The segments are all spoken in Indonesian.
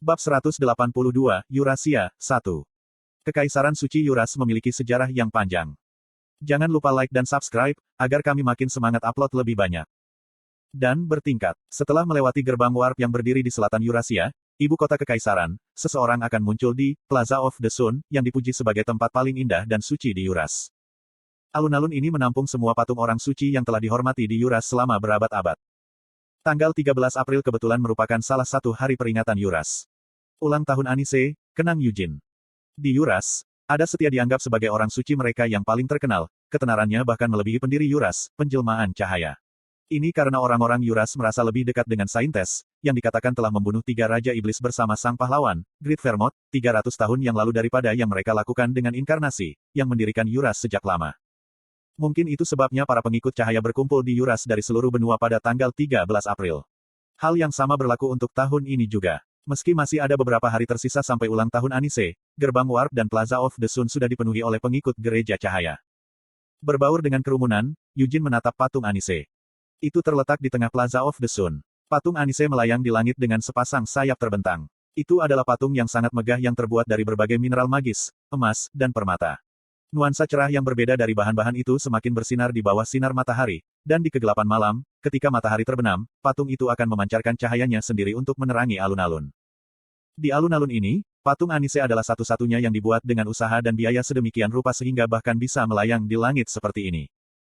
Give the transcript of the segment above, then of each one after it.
Bab 182, Eurasia, 1. Kekaisaran Suci Yuras memiliki sejarah yang panjang. Jangan lupa like dan subscribe, agar kami makin semangat upload lebih banyak. Dan bertingkat. Setelah melewati gerbang warp yang berdiri di selatan Eurasia, ibu kota kekaisaran, seseorang akan muncul di Plaza of the Sun, yang dipuji sebagai tempat paling indah dan suci di Yuras. Alun-alun ini menampung semua patung orang suci yang telah dihormati di Yuras selama berabad-abad. Tanggal 13 April kebetulan merupakan salah satu hari peringatan Yuras. Ulang tahun Anise, kenang Eugene. Di Yuras, ada setia dianggap sebagai orang suci mereka yang paling terkenal, ketenarannya bahkan melebihi pendiri Yuras, penjelmaan cahaya. Ini karena orang-orang Yuras merasa lebih dekat dengan Saintes, yang dikatakan telah membunuh 3 Raja Iblis bersama sang pahlawan, Great Vermont, 300 tahun yang lalu daripada yang mereka lakukan dengan inkarnasi, yang mendirikan Yuras sejak lama. Mungkin itu sebabnya para pengikut cahaya berkumpul di Yuras dari seluruh benua pada tanggal 13 April. Hal yang sama berlaku untuk tahun ini juga. Meski masih ada beberapa hari tersisa sampai ulang tahun Anise, gerbang Warp dan Plaza of the Sun sudah dipenuhi oleh pengikut gereja cahaya. Berbaur dengan kerumunan, Eugene menatap patung Anise. Itu terletak di tengah Plaza of the Sun. Patung Anise melayang di langit dengan sepasang sayap terbentang. Itu adalah patung yang sangat megah yang terbuat dari berbagai mineral magis, emas, dan permata. Nuansa cerah yang berbeda dari bahan-bahan itu semakin bersinar di bawah sinar matahari, dan di kegelapan malam, ketika matahari terbenam, patung itu akan memancarkan cahayanya sendiri untuk menerangi alun-alun. Di alun-alun ini, patung Anise adalah satu-satunya yang dibuat dengan usaha dan biaya sedemikian rupa sehingga bahkan bisa melayang di langit seperti ini.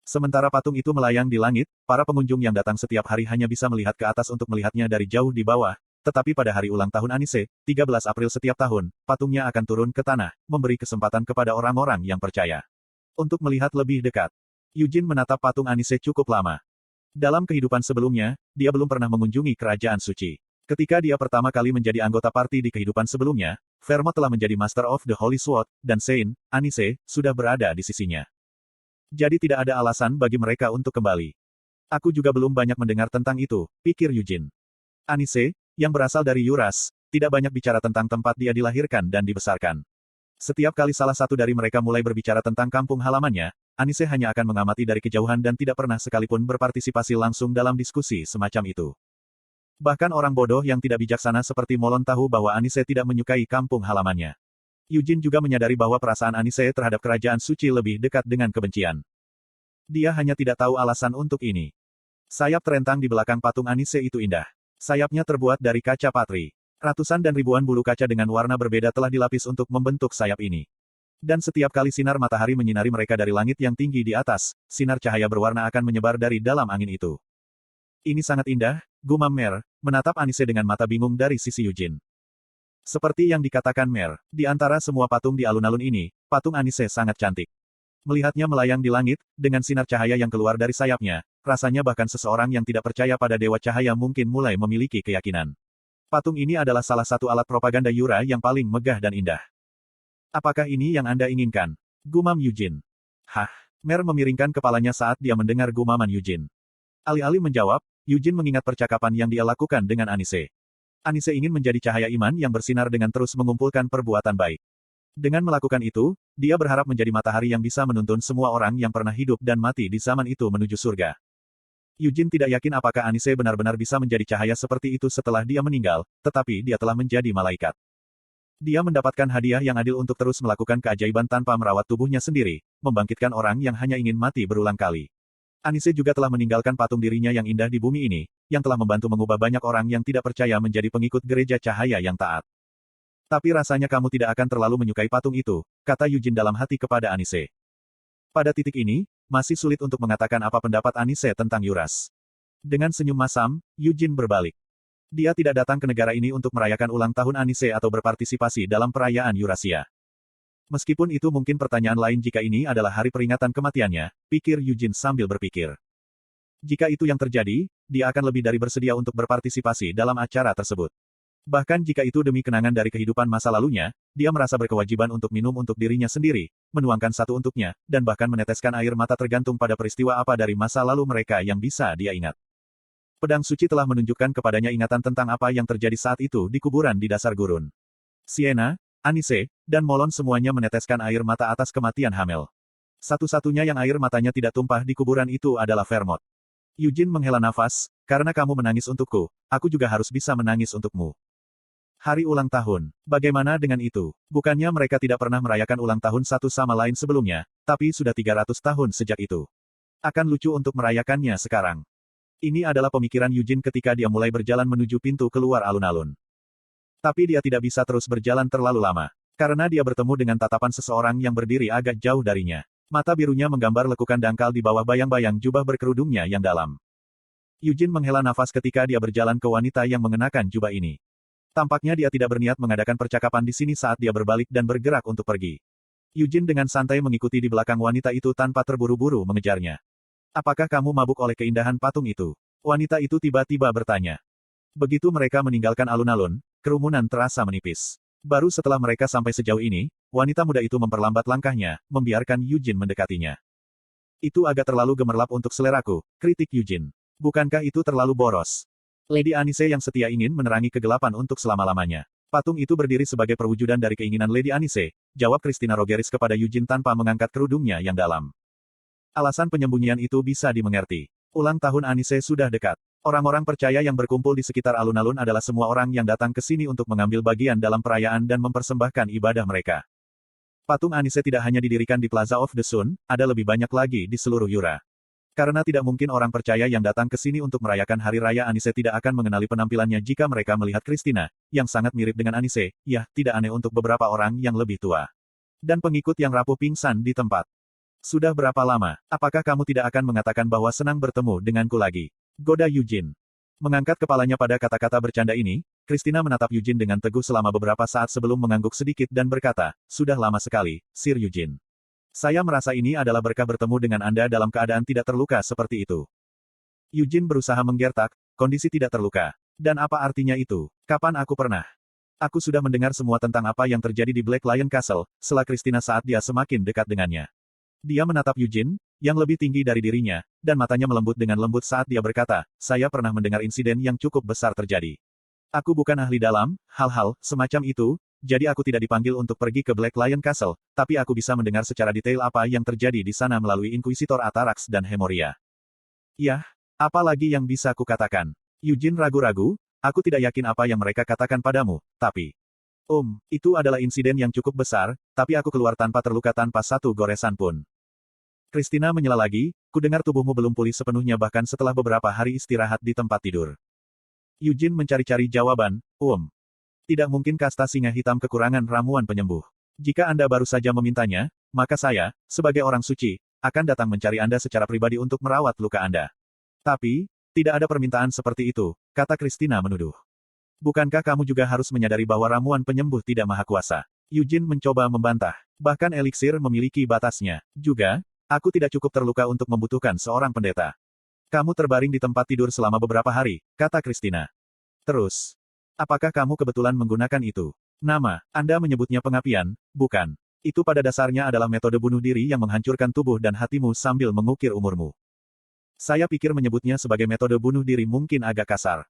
Sementara patung itu melayang di langit, para pengunjung yang datang setiap hari hanya bisa melihat ke atas untuk melihatnya dari jauh di bawah. Tetapi pada hari ulang tahun Anise, 13 April setiap tahun, patungnya akan turun ke tanah, memberi kesempatan kepada orang-orang yang percaya untuk melihat lebih dekat. Eugene menatap patung Anise cukup lama. Dalam kehidupan sebelumnya, dia belum pernah mengunjungi kerajaan suci. Ketika dia pertama kali menjadi anggota parti di kehidupan sebelumnya, Vermont telah menjadi Master of the Holy Sword, dan Saint Anise sudah berada di sisinya. Jadi tidak ada alasan bagi mereka untuk kembali. Aku juga belum banyak mendengar tentang itu, pikir Eugene. Anise, yang berasal dari Yuras, tidak banyak bicara tentang tempat dia dilahirkan dan dibesarkan. Setiap kali salah satu dari mereka mulai berbicara tentang kampung halamannya, Anise hanya akan mengamati dari kejauhan dan tidak pernah sekalipun berpartisipasi langsung dalam diskusi semacam itu. Bahkan orang bodoh yang tidak bijaksana seperti Molon tahu bahwa Anise tidak menyukai kampung halamannya. Eugene juga menyadari bahwa perasaan Anise terhadap kerajaan suci lebih dekat dengan kebencian. Dia hanya tidak tahu alasan untuk ini. Sayap terentang di belakang patung Anise itu indah. Sayapnya terbuat dari kaca patri. Ratusan dan ribuan bulu kaca dengan warna berbeda telah dilapis untuk membentuk sayap ini. Dan setiap kali sinar matahari menyinari mereka dari langit yang tinggi di atas, sinar cahaya berwarna akan menyebar dari dalam angin itu. Ini sangat indah, gumam Mer, menatap Anise dengan mata bingung dari sisi Eugene. Seperti yang dikatakan Mer, di antara semua patung di alun-alun ini, patung Anise sangat cantik. Melihatnya melayang di langit, dengan sinar cahaya yang keluar dari sayapnya, rasanya bahkan seseorang yang tidak percaya pada Dewa Cahaya mungkin mulai memiliki keyakinan. Patung ini adalah salah satu alat propaganda Yura yang paling megah dan indah. Apakah ini yang Anda inginkan? Gumam Eugene. Hah? Mer memiringkan kepalanya saat dia mendengar gumaman Eugene. Alih-alih menjawab, Eugene mengingat percakapan yang dia lakukan dengan Anise. Anise ingin menjadi cahaya iman yang bersinar dengan terus mengumpulkan perbuatan baik. Dengan melakukan itu, dia berharap menjadi matahari yang bisa menuntun semua orang yang pernah hidup dan mati di zaman itu menuju surga. Eugene tidak yakin apakah Anise benar-benar bisa menjadi cahaya seperti itu setelah dia meninggal, tetapi dia telah menjadi malaikat. Dia mendapatkan hadiah yang adil untuk terus melakukan keajaiban tanpa merawat tubuhnya sendiri, membangkitkan orang yang hanya ingin mati berulang kali. Anise juga telah meninggalkan patung dirinya yang indah di bumi ini, yang telah membantu mengubah banyak orang yang tidak percaya menjadi pengikut gereja cahaya yang taat. Tapi rasanya kamu tidak akan terlalu menyukai patung itu, kata Eugene dalam hati kepada Anise. Pada titik ini, masih sulit untuk mengatakan apa pendapat Anise tentang Yuras. Dengan senyum masam, Eugene berbalik. Dia tidak datang ke negara ini untuk merayakan ulang tahun Anise atau berpartisipasi dalam perayaan Eurasia. Meskipun itu mungkin pertanyaan lain jika ini adalah hari peringatan kematiannya, pikir Eugene sambil berpikir. Jika itu yang terjadi, dia akan lebih dari bersedia untuk berpartisipasi dalam acara tersebut. Bahkan jika itu demi kenangan dari kehidupan masa lalunya, dia merasa berkewajiban untuk minum untuk dirinya sendiri, menuangkan satu untuknya, dan bahkan meneteskan air mata tergantung pada peristiwa apa dari masa lalu mereka yang bisa dia ingat. Pedang suci telah menunjukkan kepadanya ingatan tentang apa yang terjadi saat itu di kuburan di dasar gurun. Sienna, Anise, dan Molon semuanya meneteskan air mata atas kematian Hamel. Satu-satunya yang air matanya tidak tumpah di kuburan itu adalah Vermont. Eugene menghela nafas, karena kamu menangis untukku, aku juga harus bisa menangis untukmu. Hari ulang tahun. Bagaimana dengan itu? Bukannya mereka tidak pernah merayakan ulang tahun satu sama lain sebelumnya, tapi sudah 300 tahun sejak itu. Akan lucu untuk merayakannya sekarang. Ini adalah pemikiran Eugene ketika dia mulai berjalan menuju pintu keluar alun-alun. Tapi dia tidak bisa terus berjalan terlalu lama. Karena dia bertemu dengan tatapan seseorang yang berdiri agak jauh darinya. Mata birunya menggambar lekukan dangkal di bawah bayang-bayang jubah berkerudungnya yang dalam. Eugene menghela nafas ketika dia berjalan ke wanita yang mengenakan jubah ini. Tampaknya dia tidak berniat mengadakan percakapan di sini saat dia berbalik dan bergerak untuk pergi. Eugene dengan santai mengikuti di belakang wanita itu tanpa terburu-buru mengejarnya. Apakah kamu mabuk oleh keindahan patung itu? Wanita itu tiba-tiba bertanya. Begitu mereka meninggalkan alun-alun, kerumunan terasa menipis. Baru setelah mereka sampai sejauh ini, wanita muda itu memperlambat langkahnya, membiarkan Eugene mendekatinya. Itu agak terlalu gemerlap untuk seleraku, kritik Eugene. Bukankah itu terlalu boros? Lady Anise yang setia ingin menerangi kegelapan untuk selama-lamanya. Patung itu berdiri sebagai perwujudan dari keinginan Lady Anise, jawab Christina Rogeris kepada Eugene tanpa mengangkat kerudungnya yang dalam. Alasan penyembunyian itu bisa dimengerti. Ulang tahun Anise sudah dekat. Orang-orang percaya yang berkumpul di sekitar alun-alun adalah semua orang yang datang ke sini untuk mengambil bagian dalam perayaan dan mempersembahkan ibadah mereka. Patung Anise tidak hanya didirikan di Plaza of the Sun, ada lebih banyak lagi di seluruh Yura. Karena tidak mungkin orang percaya yang datang ke sini untuk merayakan Hari Raya Anise tidak akan mengenali penampilannya jika mereka melihat Christina, yang sangat mirip dengan Anise, ya, tidak aneh untuk beberapa orang yang lebih tua. Dan pengikut yang rapuh pingsan di tempat. Sudah berapa lama? Apakah kamu tidak akan mengatakan bahwa senang bertemu denganku lagi? Goda Eugene. Mengangkat kepalanya pada kata-kata bercanda ini, Christina menatap Eugene dengan teguh selama beberapa saat sebelum mengangguk sedikit dan berkata, sudah lama sekali, Sir Eugene. Saya merasa ini adalah berkah bertemu dengan Anda dalam keadaan tidak terluka seperti itu. Eugene berusaha menggertak, kondisi tidak terluka. Dan apa artinya itu? Kapan aku pernah? Aku sudah mendengar semua tentang apa yang terjadi di Black Lion Castle, sela Christina saat dia semakin dekat dengannya. Dia menatap Eugene, yang lebih tinggi dari dirinya, dan matanya melembut dengan lembut saat dia berkata, saya pernah mendengar insiden yang cukup besar terjadi. Aku bukan ahli dalam hal-hal semacam itu, jadi aku tidak dipanggil untuk pergi ke Black Lion Castle, tapi aku bisa mendengar secara detail apa yang terjadi di sana melalui Inquisitor Atarax dan Hemoria. Yah, apa lagi yang bisa kukatakan? Eugene ragu-ragu, aku tidak yakin apa yang mereka katakan padamu, tapi... itu adalah insiden yang cukup besar, tapi aku keluar tanpa terluka tanpa satu goresan pun. Christina menyela lagi, kudengar tubuhmu belum pulih sepenuhnya bahkan setelah beberapa hari istirahat di tempat tidur. Eugene mencari-cari jawaban, Tidak mungkin kasta singa hitam kekurangan ramuan penyembuh. Jika Anda baru saja memintanya, maka saya, sebagai orang suci, akan datang mencari Anda secara pribadi untuk merawat luka Anda. Tapi, tidak ada permintaan seperti itu, kata Christina menuduh. Bukankah kamu juga harus menyadari bahwa ramuan penyembuh tidak maha kuasa? Eugene mencoba membantah. Bahkan eliksir memiliki batasnya. Juga, aku tidak cukup terluka untuk membutuhkan seorang pendeta. Kamu terbaring di tempat tidur selama beberapa hari, kata Christina. Terus, apakah kamu kebetulan menggunakan itu? Nama, Anda menyebutnya pengapian, bukan? Itu pada dasarnya adalah metode bunuh diri yang menghancurkan tubuh dan hatimu sambil mengukir umurmu. Saya pikir menyebutnya sebagai metode bunuh diri mungkin agak kasar.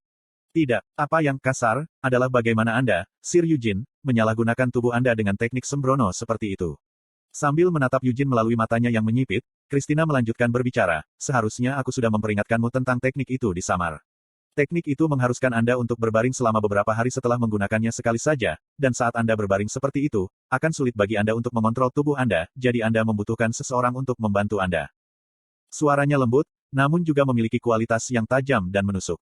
Tidak, apa yang kasar, adalah bagaimana Anda, Sir Eugene, menyalahgunakan tubuh Anda dengan teknik sembrono seperti itu. Sambil menatap Eugene melalui matanya yang menyipit, Christina melanjutkan berbicara, seharusnya aku sudah memperingatkanmu tentang teknik itu di samar. Teknik itu mengharuskan Anda untuk berbaring selama beberapa hari setelah menggunakannya sekali saja, dan saat Anda berbaring seperti itu, akan sulit bagi Anda untuk mengontrol tubuh Anda, jadi Anda membutuhkan seseorang untuk membantu Anda. Suaranya lembut, namun juga memiliki kualitas yang tajam dan menusuk.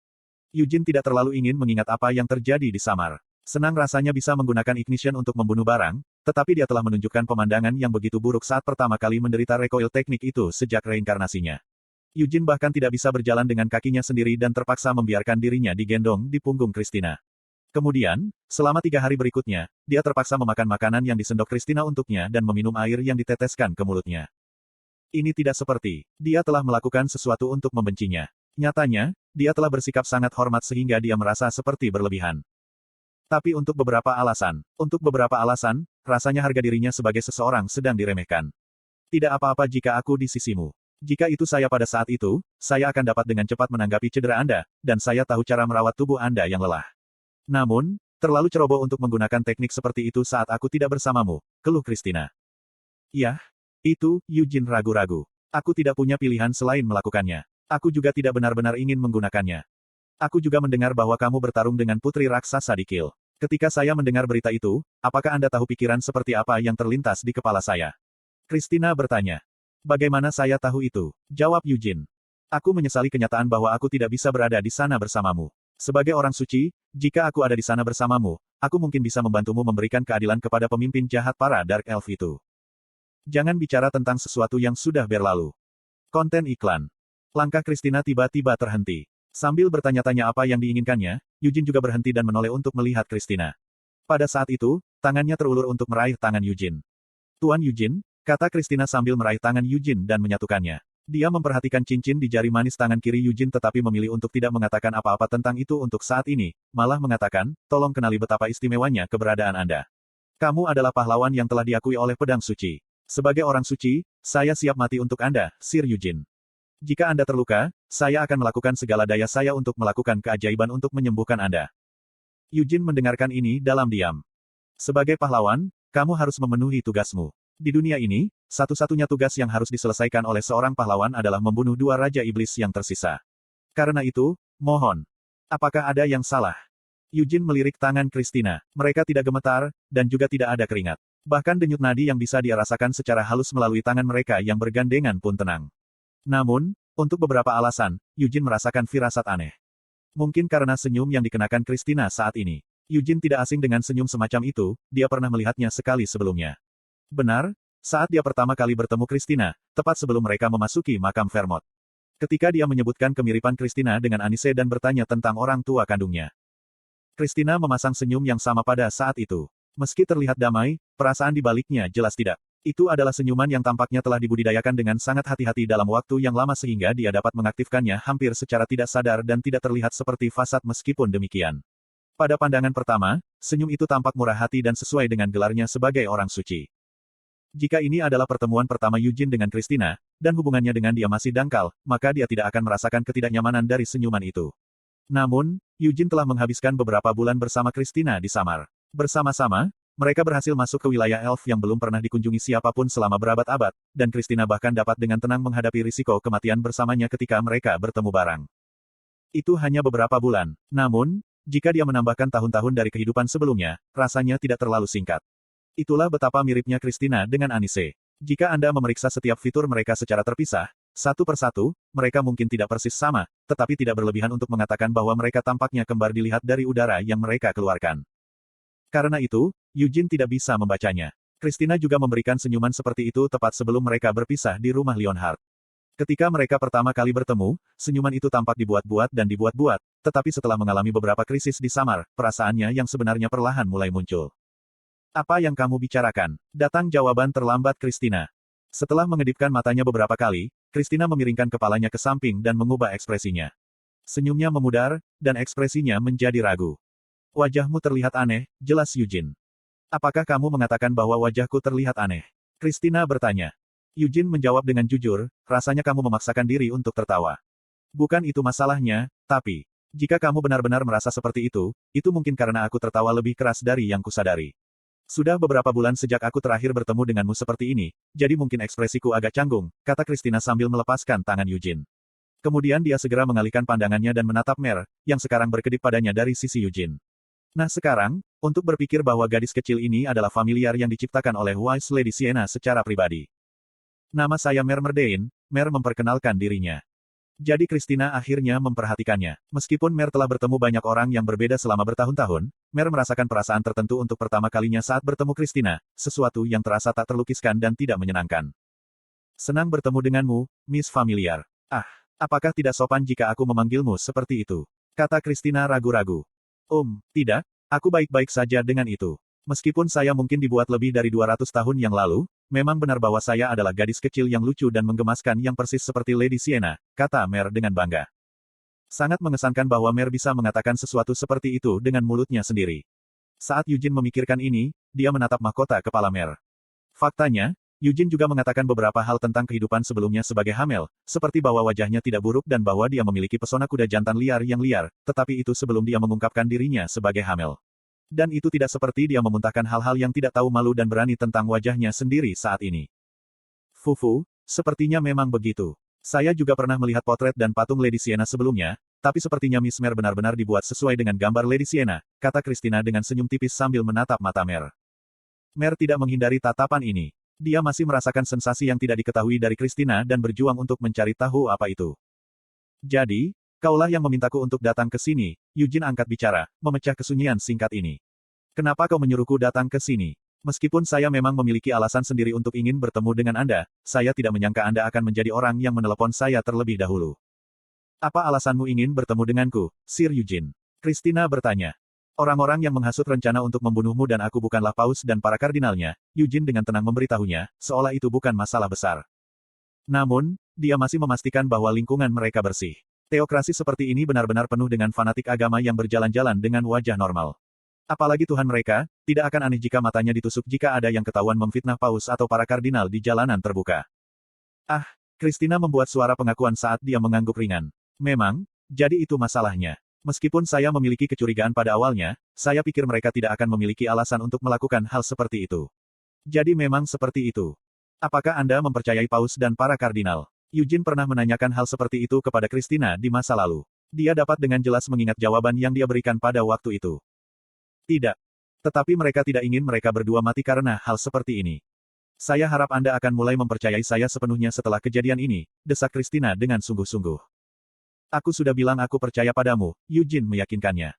Eugene tidak terlalu ingin mengingat apa yang terjadi di samar. Senang rasanya bisa menggunakan ignition untuk membunuh barang, tetapi dia telah menunjukkan pemandangan yang begitu buruk saat pertama kali menderita recoil teknik itu sejak reinkarnasinya. Eugene bahkan tidak bisa berjalan dengan kakinya sendiri dan terpaksa membiarkan dirinya digendong di punggung Christina. Kemudian, selama 3 hari berikutnya, dia terpaksa memakan makanan yang disendok Christina untuknya dan meminum air yang diteteskan ke mulutnya. Ini tidak seperti, dia telah melakukan sesuatu untuk membencinya. Nyatanya, dia telah bersikap sangat hormat sehingga dia merasa seperti berlebihan. Tapi untuk beberapa alasan, rasanya harga dirinya sebagai seseorang sedang diremehkan. Tidak apa-apa jika aku di sisimu. Jika itu saya pada saat itu, saya akan dapat dengan cepat menanggapi cedera Anda, dan saya tahu cara merawat tubuh Anda yang lelah. Namun, terlalu ceroboh untuk menggunakan teknik seperti itu saat aku tidak bersamamu, keluh Christina. Yah, itu, Eugene ragu-ragu. Aku tidak punya pilihan selain melakukannya. Aku juga tidak benar-benar ingin menggunakannya. Aku juga mendengar bahwa kamu bertarung dengan putri raksasa di Kiel. Ketika saya mendengar berita itu, apakah Anda tahu pikiran seperti apa yang terlintas di kepala saya? Christina bertanya. Bagaimana saya tahu itu? Jawab Eugene. Aku menyesali kenyataan bahwa aku tidak bisa berada di sana bersamamu. Sebagai orang suci, jika aku ada di sana bersamamu, aku mungkin bisa membantumu memberikan keadilan kepada pemimpin jahat para Dark Elf itu. Jangan bicara tentang sesuatu yang sudah berlalu. Konten iklan. Langkah Christina tiba-tiba terhenti. Sambil bertanya-tanya apa yang diinginkannya, Eugene juga berhenti dan menoleh untuk melihat Christina. Pada saat itu, tangannya terulur untuk meraih tangan Eugene. Tuan Eugene, kata Christina sambil meraih tangan Eugene dan menyatukannya. Dia memperhatikan cincin di jari manis tangan kiri Eugene tetapi memilih untuk tidak mengatakan apa-apa tentang itu untuk saat ini, malah mengatakan, tolong kenali betapa istimewanya keberadaan Anda. Kamu adalah pahlawan yang telah diakui oleh pedang suci. Sebagai orang suci, saya siap mati untuk Anda, Sir Eugene. Jika Anda terluka, saya akan melakukan segala daya saya untuk melakukan keajaiban untuk menyembuhkan Anda. Eugene mendengarkan ini dalam diam. Sebagai pahlawan, kamu harus memenuhi tugasmu. Di dunia ini, satu-satunya tugas yang harus diselesaikan oleh seorang pahlawan adalah membunuh dua raja iblis yang tersisa. Karena itu, mohon. Apakah ada yang salah? Eugene melirik tangan Christina. Mereka tidak gemetar, dan juga tidak ada keringat. Bahkan denyut nadi yang bisa dia rasakan secara halus melalui tangan mereka yang bergandengan pun tenang. Namun, untuk beberapa alasan, Eugene merasakan firasat aneh. Mungkin karena senyum yang dikenakan Christina saat ini. Eugene tidak asing dengan senyum semacam itu, dia pernah melihatnya sekali sebelumnya. Benar, saat dia pertama kali bertemu Christina, tepat sebelum mereka memasuki makam Vermont. Ketika dia menyebutkan kemiripan Christina dengan Anise dan bertanya tentang orang tua kandungnya. Christina memasang senyum yang sama pada saat itu. Meski terlihat damai, perasaan di baliknya jelas tidak. Itu adalah senyuman yang tampaknya telah dibudidayakan dengan sangat hati-hati dalam waktu yang lama sehingga dia dapat mengaktifkannya hampir secara tidak sadar dan tidak terlihat seperti fasad meskipun demikian. Pada pandangan pertama, senyum itu tampak murah hati dan sesuai dengan gelarnya sebagai orang suci. Jika ini adalah pertemuan pertama Eugene dengan Christina, dan hubungannya dengan dia masih dangkal, maka dia tidak akan merasakan ketidaknyamanan dari senyuman itu. Namun, Eugene telah menghabiskan beberapa bulan bersama Christina di Samar. Bersama-sama, mereka berhasil masuk ke wilayah elf yang belum pernah dikunjungi siapapun selama berabad-abad, dan Christina bahkan dapat dengan tenang menghadapi risiko kematian bersamanya ketika mereka bertemu bareng. Itu hanya beberapa bulan. Namun, jika dia menambahkan tahun-tahun dari kehidupan sebelumnya, rasanya tidak terlalu singkat. Itulah betapa miripnya Christina dengan Anise. Jika Anda memeriksa setiap fitur mereka secara terpisah, satu persatu, mereka mungkin tidak persis sama, tetapi tidak berlebihan untuk mengatakan bahwa mereka tampaknya kembar dilihat dari udara yang mereka keluarkan. Karena itu, Eugene tidak bisa membacanya. Christina juga memberikan senyuman seperti itu tepat sebelum mereka berpisah di rumah Leonhard. Ketika mereka pertama kali bertemu, senyuman itu tampak dibuat-buat dan dibuat-buat, tetapi setelah mengalami beberapa krisis di Samar, perasaannya yang sebenarnya perlahan mulai muncul. Apa yang kamu bicarakan? Datang jawaban terlambat Christina. Setelah mengedipkan matanya beberapa kali, Christina memiringkan kepalanya ke samping dan mengubah ekspresinya. Senyumnya memudar, dan ekspresinya menjadi ragu. Wajahmu terlihat aneh, jelas Eugene. Apakah kamu mengatakan bahwa wajahku terlihat aneh? Christina bertanya. Eugene menjawab dengan jujur, rasanya kamu memaksakan diri untuk tertawa. Bukan itu masalahnya, tapi, jika kamu benar-benar merasa seperti itu mungkin karena aku tertawa lebih keras dari yang kusadari. Sudah beberapa bulan sejak aku terakhir bertemu denganmu seperti ini, jadi mungkin ekspresiku agak canggung, kata Christina sambil melepaskan tangan Eugene. Kemudian dia segera mengalihkan pandangannya dan menatap Mer, yang sekarang berkedip padanya dari sisi Eugene. Nah sekarang, untuk berpikir bahwa gadis kecil ini adalah familiar yang diciptakan oleh Wise Lady Sienna secara pribadi. Nama saya Mer Merdein, Mer memperkenalkan dirinya. Jadi Christina akhirnya memperhatikannya. Meskipun Mer telah bertemu banyak orang yang berbeda selama bertahun-tahun, Mer merasakan perasaan tertentu untuk pertama kalinya saat bertemu Christina, sesuatu yang terasa tak terlukiskan dan tidak menyenangkan. Senang bertemu denganmu, Miss Familiar. Ah, apakah tidak sopan jika aku memanggilmu seperti itu? Kata Christina ragu-ragu. Tidak, aku baik-baik saja dengan itu. Meskipun saya mungkin dibuat lebih dari 200 tahun yang lalu, memang benar bahwa saya adalah gadis kecil yang lucu dan menggemaskan yang persis seperti Lady Sienna, kata Mer dengan bangga. Sangat mengesankan bahwa Mer bisa mengatakan sesuatu seperti itu dengan mulutnya sendiri. Saat Eugene memikirkan ini, dia menatap mahkota kepala Mer. Faktanya, Eugene juga mengatakan beberapa hal tentang kehidupan sebelumnya sebagai hamil, seperti bahwa wajahnya tidak buruk dan bahwa dia memiliki pesona kuda jantan liar yang liar, tetapi itu sebelum dia mengungkapkan dirinya sebagai hamil. Dan itu tidak seperti dia memuntahkan hal-hal yang tidak tahu malu dan berani tentang wajahnya sendiri saat ini. Fufu, sepertinya memang begitu. Saya juga pernah melihat potret dan patung Lady Sienna sebelumnya, Tapi sepertinya Miss Mer benar-benar dibuat sesuai dengan gambar Lady Sienna, kata Christina dengan senyum tipis sambil menatap mata Mer. Mer tidak menghindari tatapan ini. Dia masih merasakan sensasi yang tidak diketahui dari Christina dan berjuang untuk mencari tahu apa itu. Jadi, kaulah yang memintaku untuk datang ke sini, Eugene angkat bicara, memecah kesunyian singkat ini. Kenapa kau menyuruhku datang ke sini? Meskipun saya memang memiliki alasan sendiri untuk ingin bertemu dengan Anda, saya tidak menyangka Anda akan menjadi orang yang menelepon saya terlebih dahulu. Apa alasanmu ingin bertemu denganku, Sir Eugene? Christina bertanya. Orang-orang yang menghasut rencana untuk membunuhmu dan aku bukanlah paus dan para kardinalnya, Eugene dengan tenang memberitahunya, seolah itu bukan masalah besar. Namun, dia masih memastikan bahwa lingkungan mereka bersih. Teokrasi seperti ini benar-benar penuh dengan fanatik agama yang berjalan-jalan dengan wajah normal. Apalagi Tuhan mereka, tidak akan aneh jika matanya ditusuk jika ada yang ketahuan memfitnah paus atau para kardinal di jalanan terbuka. Ah, Christina membuat suara pengakuan saat dia mengangguk ringan. Memang, jadi itu masalahnya. Meskipun saya memiliki kecurigaan pada awalnya, saya pikir mereka tidak akan memiliki alasan untuk melakukan hal seperti itu. Jadi memang seperti itu. Apakah Anda mempercayai paus dan para kardinal? Eugene pernah menanyakan hal seperti itu kepada Christina di masa lalu. Dia dapat dengan jelas mengingat jawaban yang dia berikan pada waktu itu. Tidak. Tetapi mereka tidak ingin mereka berdua mati karena hal seperti ini. Saya harap Anda akan mulai mempercayai saya sepenuhnya setelah kejadian ini, desak Christina dengan sungguh-sungguh. Aku sudah bilang aku percaya padamu, Eugene meyakinkannya.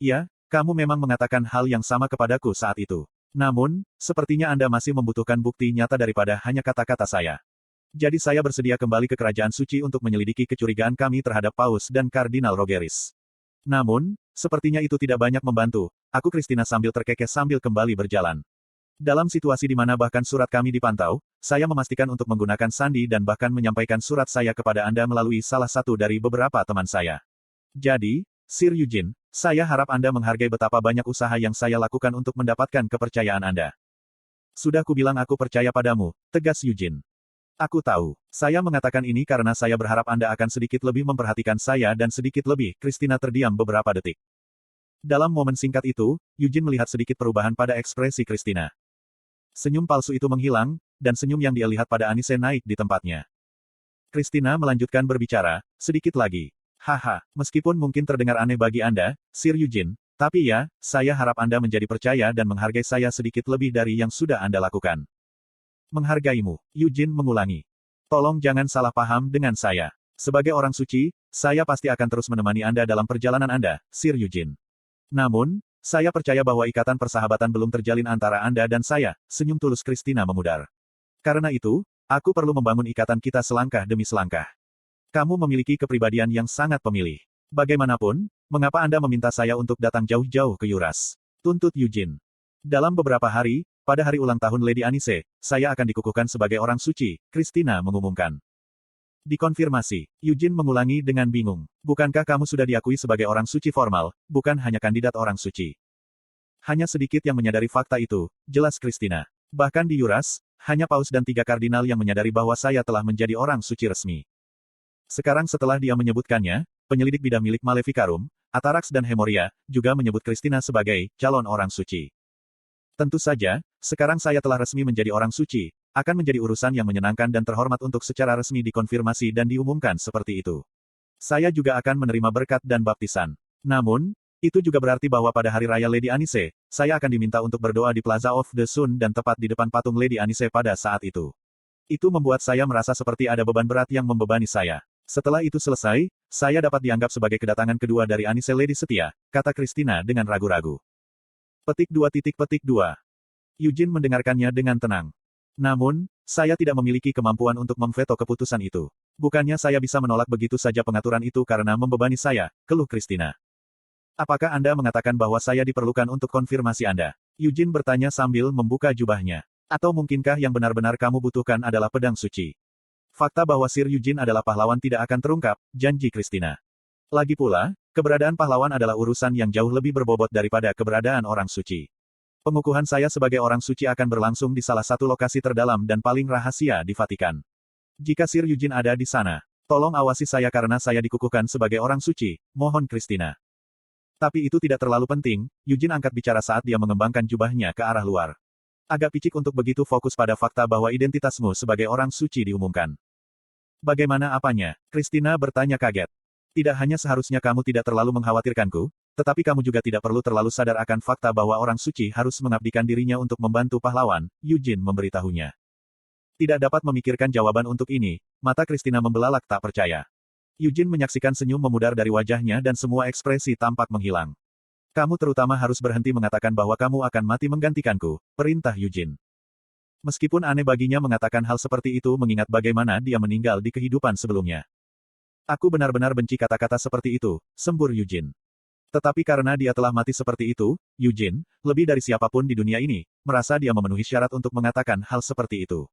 Ya, kamu memang mengatakan hal yang sama kepadaku saat itu. Namun, sepertinya Anda masih membutuhkan bukti nyata daripada hanya kata-kata saya. Jadi saya bersedia kembali ke Kerajaan Suci untuk menyelidiki kecurigaan kami terhadap Paus dan Kardinal Rogeris. Namun, sepertinya itu tidak banyak membantu, aku Christina sambil terkekeh sambil kembali berjalan. Dalam situasi di mana bahkan surat kami dipantau, saya memastikan untuk menggunakan sandi dan bahkan menyampaikan surat saya kepada Anda melalui salah satu dari beberapa teman saya. Jadi, Sir Eugene, saya harap Anda menghargai betapa banyak usaha yang saya lakukan untuk mendapatkan kepercayaan Anda. Sudah kubilang aku percaya padamu, tegas Eugene. Aku tahu. Saya mengatakan ini karena saya berharap Anda akan sedikit lebih memperhatikan saya dan sedikit lebih. Christina terdiam beberapa detik. Dalam momen singkat itu, Eugene melihat sedikit perubahan pada ekspresi Christina. Senyum palsu itu menghilang, dan senyum yang dia lihat pada Anise naik di tempatnya. Christina melanjutkan berbicara, sedikit lagi. Haha, meskipun mungkin terdengar aneh bagi Anda, Sir Eugene, tapi ya, saya harap Anda menjadi percaya dan menghargai saya sedikit lebih dari yang sudah Anda lakukan. Menghargaimu, Eugene mengulangi. Tolong jangan salah paham dengan saya. Sebagai orang suci, saya pasti akan terus menemani Anda dalam perjalanan Anda, Sir Eugene. Namun, saya percaya bahwa ikatan persahabatan belum terjalin antara Anda dan saya, senyum tulus Christina memudar. Karena itu, aku perlu membangun ikatan kita selangkah demi selangkah. Kamu memiliki kepribadian yang sangat pemilih. Bagaimanapun, mengapa Anda meminta saya untuk datang jauh-jauh ke Yuras? Tuntut Eugene. Dalam beberapa hari, pada hari ulang tahun Lady Anise, saya akan dikukuhkan sebagai orang suci, Christina mengumumkan. Dikonfirmasi. Eugene mengulangi dengan bingung. Bukankah kamu sudah diakui sebagai orang suci formal, bukan hanya kandidat orang suci? Hanya sedikit yang menyadari fakta itu, jelas Christina. Bahkan di Yuras, hanya Paus dan 3 kardinal yang menyadari bahwa saya telah menjadi orang suci resmi. Sekarang setelah dia menyebutkannya, penyelidik bidang milik Maleficarum, Atarax dan Hemoria, juga menyebut Christina sebagai calon orang suci. Tentu saja, sekarang saya telah resmi menjadi orang suci, akan menjadi urusan yang menyenangkan dan terhormat untuk secara resmi dikonfirmasi dan diumumkan seperti itu. Saya juga akan menerima berkat dan baptisan. Namun, itu juga berarti bahwa pada hari raya Lady Anise, saya akan diminta untuk berdoa di Plaza of the Sun dan tepat di depan patung Lady Anise pada saat itu. Itu membuat saya merasa seperti ada beban berat yang membebani saya. Setelah itu selesai, saya dapat dianggap sebagai kedatangan kedua dari Anise Lady setia, kata Christina dengan ragu-ragu. Petik 2. Eugene mendengarkannya dengan tenang. Namun, saya tidak memiliki kemampuan untuk memveto keputusan itu. Bukannya saya bisa menolak begitu saja pengaturan itu karena membebani saya, keluh Christina. Apakah Anda mengatakan bahwa saya diperlukan untuk konfirmasi Anda? Eugene bertanya sambil membuka jubahnya. Atau mungkinkah yang benar-benar kamu butuhkan adalah pedang suci? Fakta bahwa Sir Eugene adalah pahlawan tidak akan terungkap, janji Christina. Lagi pula, keberadaan pahlawan adalah urusan yang jauh lebih berbobot daripada keberadaan orang suci. Pengukuhan saya sebagai orang suci akan berlangsung di salah satu lokasi terdalam dan paling rahasia di Vatikan. Jika Sir Eugene ada di sana, tolong awasi saya karena saya dikukuhkan sebagai orang suci, mohon Christina. Tapi itu tidak terlalu penting, Eugene angkat bicara saat dia mengembangkan jubahnya ke arah luar. Agak picik untuk begitu fokus pada fakta bahwa identitasmu sebagai orang suci diumumkan. Bagaimana apanya? Christina bertanya kaget. Tidak hanya seharusnya kamu tidak terlalu mengkhawatirkanku, tetapi kamu juga tidak perlu terlalu sadar akan fakta bahwa orang suci harus mengabdikan dirinya untuk membantu pahlawan, Eugene memberitahunya. Tidak dapat memikirkan jawaban untuk ini, mata Christina membelalak tak percaya. Eugene menyaksikan senyum memudar dari wajahnya dan semua ekspresi tampak menghilang. Kamu terutama harus berhenti mengatakan bahwa kamu akan mati menggantikanku, perintah Eugene. Meskipun aneh baginya mengatakan hal seperti itu mengingat bagaimana dia meninggal di kehidupan sebelumnya. Aku benar-benar benci kata-kata seperti itu, sembur Eugene. Tetapi karena dia telah mati seperti itu, Eugene, lebih dari siapapun di dunia ini, merasa dia memenuhi syarat untuk mengatakan hal seperti itu.